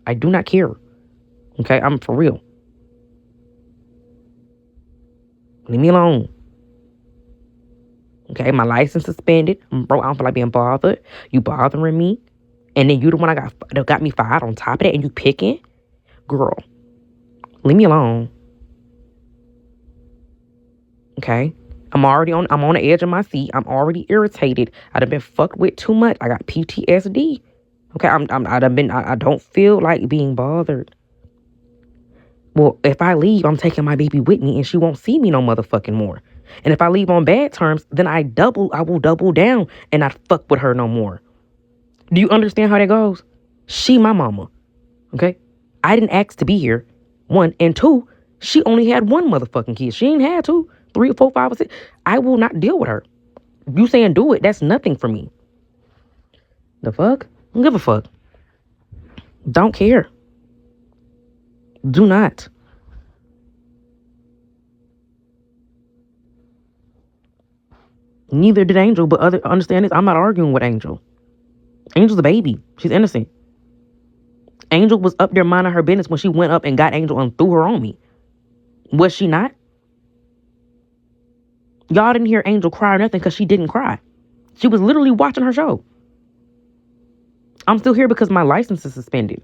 I do not care. Okay, I'm for real. Leave me alone. Okay, my license suspended. Bro, I don't feel like being bothered. You bothering me. And then you the one that got me fired on top of that and you picking? Girl, leave me alone. Okay? I'm on the edge of my seat. I'm already irritated. I done been fucked with too much. I got PTSD. Okay, I don't feel like being bothered. Well, if I leave, I'm taking my baby with me and she won't see me no motherfucking more. And if I leave on bad terms, then I will double down and not fuck with her no more. Do you understand how that goes? She my mama. Okay? I didn't ask to be here. 1. And 2, she only had 1 motherfucking kid. She ain't had 2, 3, 4, 5, or 6. I will not deal with her. You saying do it, that's nothing for me. The fuck? Don't give a fuck. Don't care. Do not. Neither did Angel, but understand this, I'm not arguing with Angel. Angel's a baby. She's innocent. Angel was up there minding her business when she went up and got Angel and threw her on me. Was she not? Y'all didn't hear Angel cry or nothing because she didn't cry. She was literally watching her show. I'm still here because my license is suspended.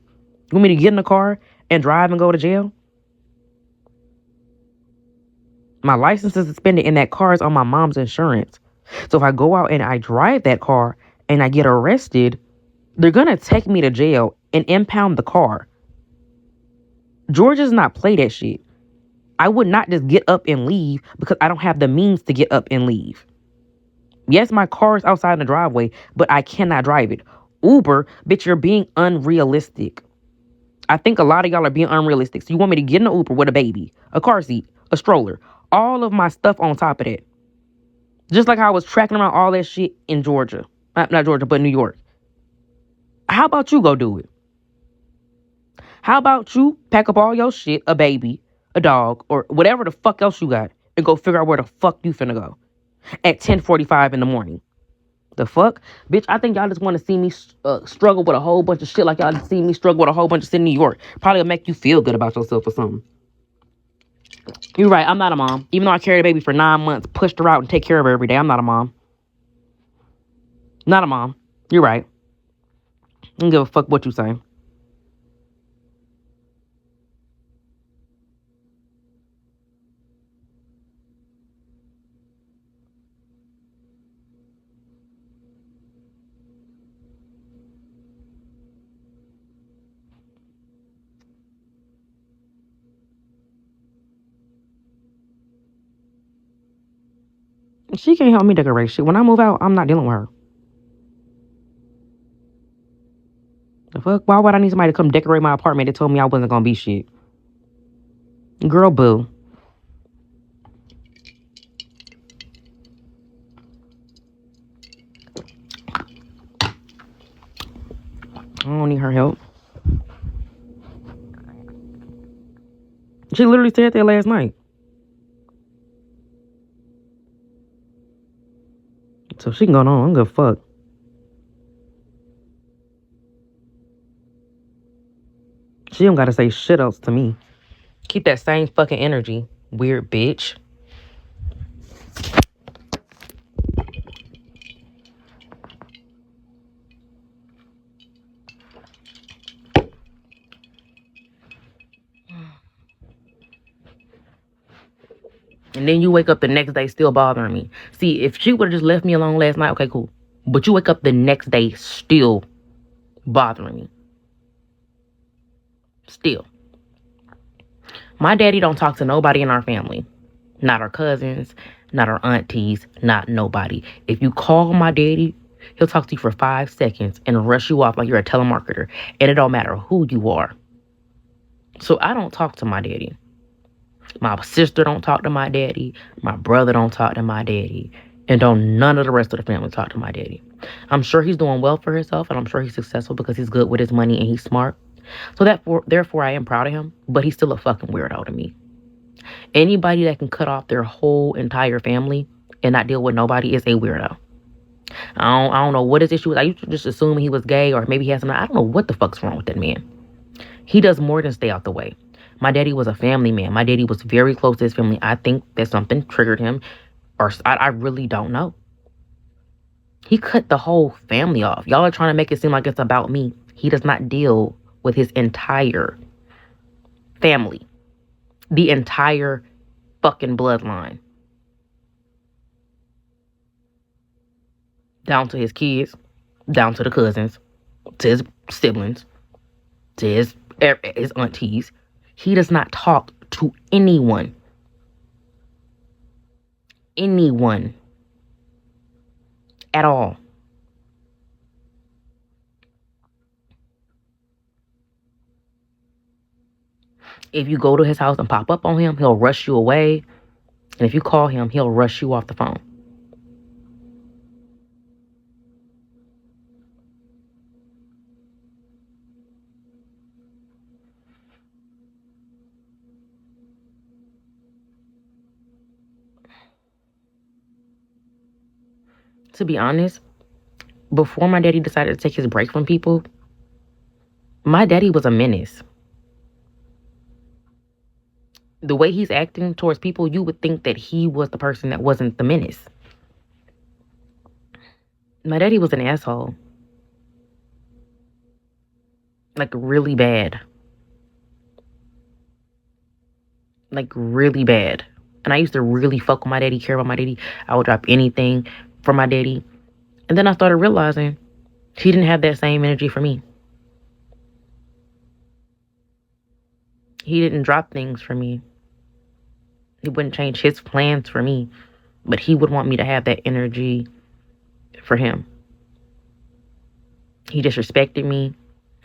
You want me to get in the car and drive and go to jail? My license is suspended and that car is on my mom's insurance. So if I go out and I drive that car and I get arrested, they're going to take me to jail and impound the car. Georgia's not play that shit. I would not just get up and leave because I don't have the means to get up and leave. Yes, my car is outside in the driveway, but I cannot drive it. Uber, bitch, you're being unrealistic. I think a lot of y'all are being unrealistic. So you want me to get in an Uber with a baby, a car seat, a stroller, all of my stuff on top of that. Just like how I was tracking around all that shit in Georgia. Not Georgia, but New York. How about you go do it? How about you pack up all your shit, a baby, a dog, or whatever the fuck else you got, and go figure out where the fuck you finna go at 10:45 in the morning? The fuck? Bitch, I think y'all just want to see me struggle with a whole bunch of shit like y'all just see me struggle with a whole bunch of shit in New York. Probably will make you feel good about yourself or something. You're right, I'm not a mom. Even though I carried a baby for 9 months, pushed her out and take care of her every day, I'm not a mom. Not a mom. You're right. I don't give a fuck what you say. She can't help me decorate shit. When I move out, I'm not dealing with her. The fuck? Why would I need somebody to come decorate my apartment that told me I wasn't gonna be shit? Girl, boo. I don't need her help. She literally said that last night. So she can go on. I don't give a fuck. She don't gotta say shit else to me. Keep that same fucking energy, weird bitch. And then you wake up the next day still bothering me. See, if she would have just left me alone last night, okay, cool. But you wake up the next day still bothering me. Still. My daddy don't talk to nobody in our family. Not our cousins, not our aunties, not nobody. If you call my daddy, he'll talk to you for 5 seconds and rush you off like you're a telemarketer. And it don't matter who you are. So I don't talk to my daddy. My sister don't talk to my daddy. My brother don't talk to my daddy. And don't none of the rest of the family talk to my daddy. I'm sure he's doing well for himself, and I'm sure he's successful because he's good with his money and he's smart. So therefore, I am proud of him, but he's still a fucking weirdo to me. Anybody that can cut off their whole entire family and not deal with nobody is a weirdo. I don't know what his issue was. I used to just assume he was gay or maybe he had something. I don't know what the fuck's wrong with that man. He does more than stay out the way. My daddy was a family man. My daddy was very close to his family. I think that something triggered him, or I really don't know. He cut the whole family off. Y'all are trying to make it seem like it's about me. He does not deal with his entire family, the entire fucking bloodline, down to his kids, down to the cousins, to his siblings, to his aunties. He does not talk to anyone. Anyone. At all. If you go to his house and pop up on him, he'll rush you away. And if you call him, he'll rush you off the phone. To be honest, before my daddy decided to take his break from people, my daddy was a menace. The way he's acting towards people, you would think that he was the person that wasn't the menace. My daddy was an asshole. Like, really bad. Like, really bad. And I used to really fuck with my daddy, care about my daddy. I would drop anything for my daddy. And then I started realizing he didn't have that same energy for me. He didn't drop things for me. He wouldn't change his plans for me. But he would want me to have that energy for him. He disrespected me.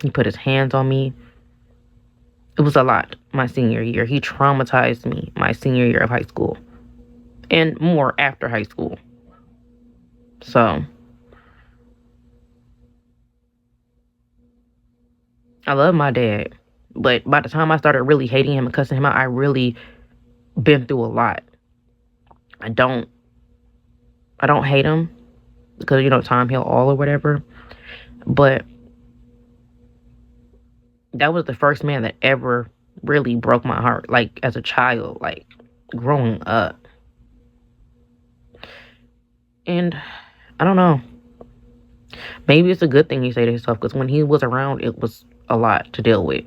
He put his hands on me. It was a lot my senior year. He traumatized me my senior year of high school. And more after high school. So, I love my dad. But by the time I started really hating him and cussing him out, I really been through a lot. I don't hate him because, time heal all or whatever. But that was the first man that ever really broke my heart, like, as a child, like, growing up. And I don't know. Maybe it's a good thing he stayed to himself, because when he was around, it was a lot to deal with.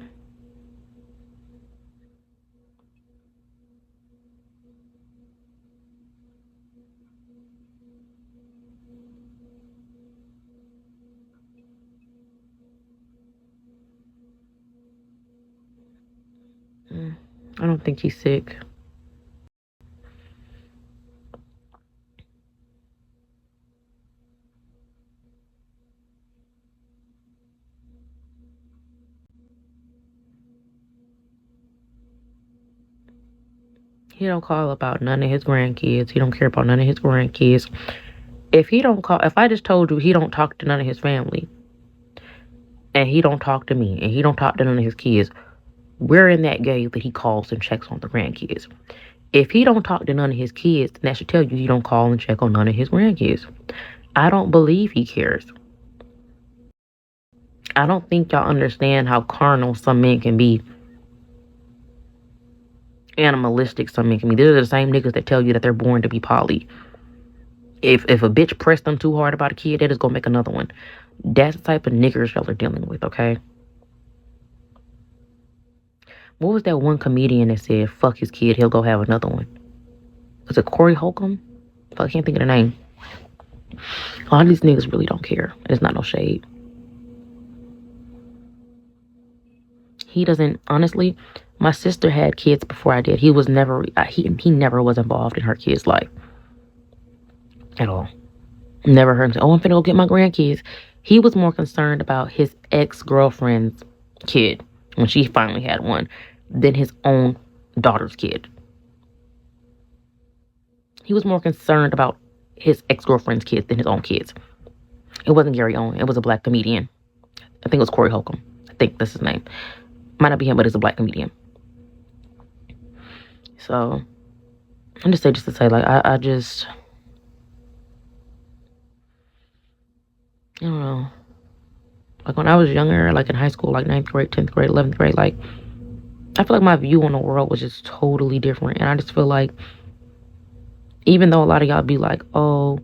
I don't think he's sick. He don't call about none of his grandkids. He don't care about none of his grandkids. If I just told you he don't talk to none of his family, and he don't talk to me, and he don't talk to none of his kids, we're in that gay that he calls and checks on the grandkids. If he don't talk to none of his kids, then that should tell you he don't call and check on none of his grandkids. I don't believe he cares. I don't think y'all understand how carnal some men can be. Animalistic some men can be. These are the same niggas that tell you that they're born to be poly. If a bitch pressed them too hard about a kid, that is gonna make another one. That's the type of niggers y'all are dealing with, okay? What was that one comedian that said, fuck his kid, he'll go have another one? Was it Corey Holcomb? I can't think of the name. A lot of these niggas really don't care. It's not no shade. He doesn't, honestly, my sister had kids before I did. He was never, he never was involved in her kid's life. At all. Never heard him say, oh, I'm finna go get my grandkids. He was more concerned about his ex-girlfriend's kid, when she finally had one, than his own daughter's kid. He was more concerned about his ex-girlfriend's kids than his own kids. It wasn't Gary Owen. It was a black comedian. I think it was Corey Holcomb. I think that's his name. Might not be him, but it's a black comedian. So, I'm just to say, like, I don't know. Like when I was younger, like in high school, like 9th grade, 10th grade, 11th grade, like I feel like my view on the world was just totally different. And I just feel like even though a lot of y'all be like, oh,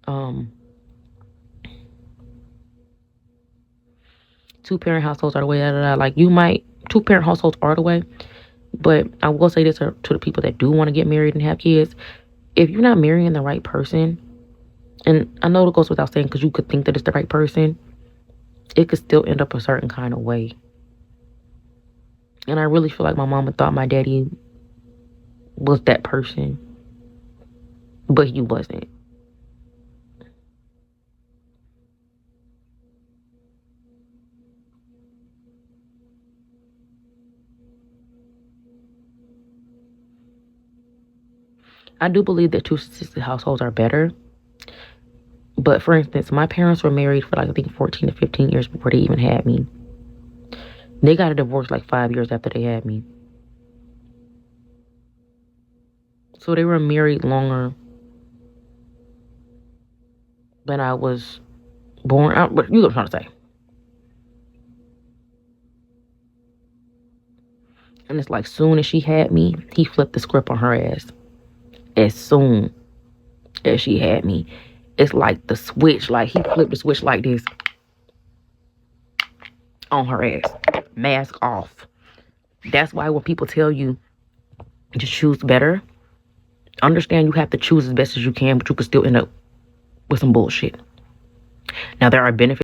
um, two-parent households are the way, like you might, two-parent households are the way. But I will say this to the people that do want to get married and have kids. If you're not marrying the right person, and I know it goes without saying because you could think that it's the right person, it could still end up a certain kind of way. And I really feel like my mama thought my daddy was that person, but he wasn't. I do believe that two-sister households are better. But for instance, my parents were married for like I think 14 to 15 years before they even had me. They got a divorce like 5 years after they had me. So they were married longer than I was born. What you were trying to say? And it's like soon as she had me, he flipped the script on her ass. As soon as she had me, it's like the switch. Like he flipped the switch like this on her ass. Mask off. That's why when people tell you to choose better, understand you have to choose as best as you can, but you could still end up with some bullshit. Now there are benefits